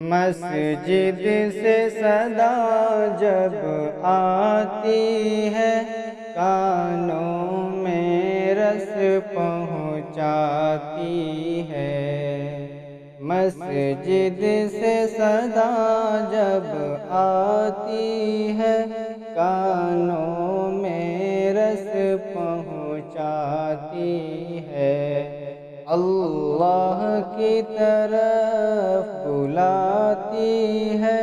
مسجد سے صدا جب آتی ہے کانوں میں رس پہنچاتی ہے۔ مسجد سے صدا جب آتی ہے کانوں میں رس پہنچاتی ہے۔ اللہ کی طرف بلاتی ہے،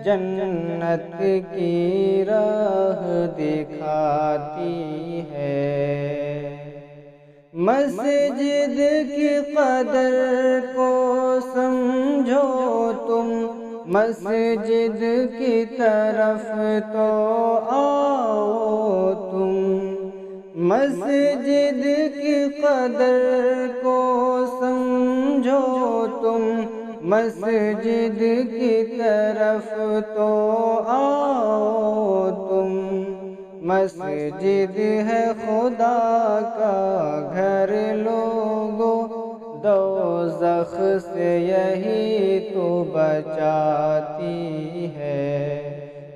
جنت کی راہ دکھاتی ہے۔ مسجد کی قدر کو سمجھو تم، مسجد کی طرف تو آؤ تم۔ مسجد کی قدر کو سمجھو تم، مسجد کی طرف تو آؤ تم۔ مسجد ہے خدا کا گھر لوگو، دوزخ سے یہی تو بچاتی ہے۔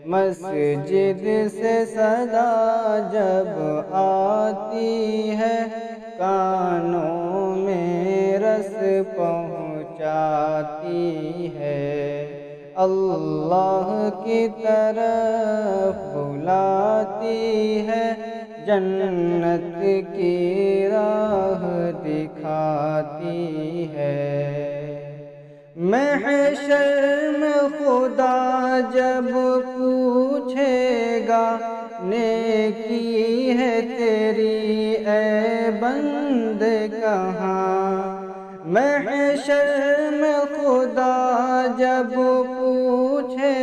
مسجد سے صدا جب آتی ہے کانوں میں رس پہنچاتی ہے۔ اللہ کی طرف بلاتی ہے، جنت کی راہ دکھاتی ہے۔ محشر میں خدا جب پوچھے گا، نیکی ہے تیری اے بند کہاں؟ محشر میں خدا جب پوچھے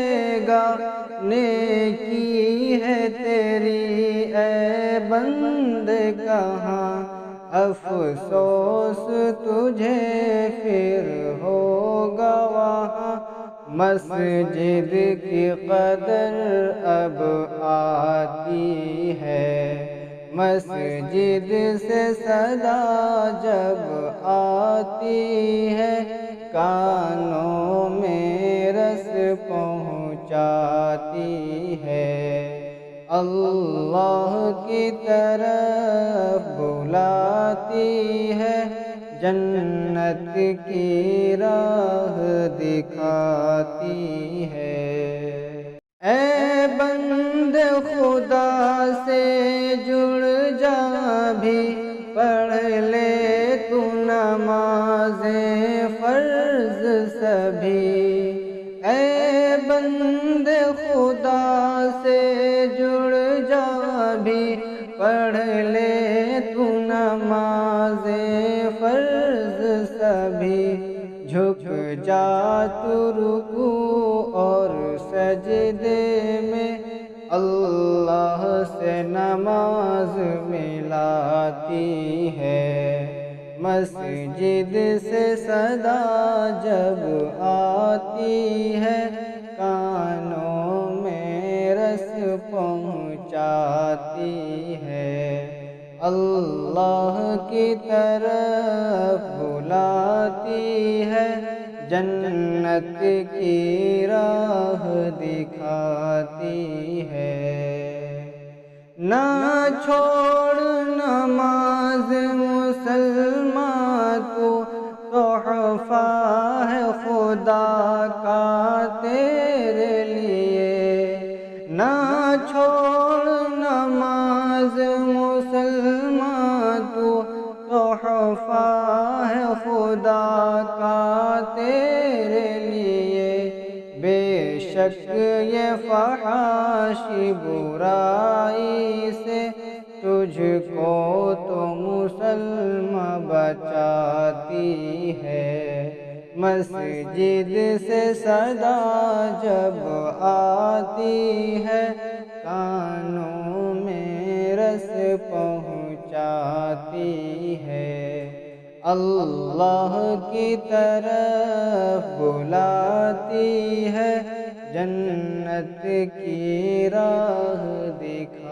گا، نیکی ہے تیری اے بند کہاں؟ افسوس تجھے پھر ہوگا وہاں، مسجد کی قدر اب آتی ہے۔ مسجد سے صدا جب آتی ہے کانوں میں رس پہنچاتی ہے۔ اللہ کی طرف بلاتی ہے، جنت کی راہ دکھاتی ہے۔ اے بند خدا سے جڑ جا بھی، پڑھ لے تو نمازیں فرض سبھی۔ اے بند خدا سے جڑ جا بھی، پڑھ لے تو نمازیں فرض سبھی۔ جھک جا تو رکوع اور سجدے میں، اللہ سے نماز ملاتی ہے۔ مسجد سے صدا جب آتی ہے کانوں میں رس پہنچاتی ہے۔ اللہ کی طرف بلاتی ہے، جنت کی راہ دکھاتی ہے۔ نہ چھوڑ نماز مسلمان، تو تحفہ ہے خدا کا تیرے لیے۔ نہ چھوڑ نماز مسلمان، تو تحفہ ہے خدا کا تیرے لیے۔ بے شک یہ فحاشی برائی سے تجھ کو تو مسلمان بچاتی ہے۔ مسجد سے صدا جب آتی ہے کانوں میں رس پہنچاتی ہے۔ اللہ کی طرف بلاتی ہے، جنت کی راہ دکھاتی ہے۔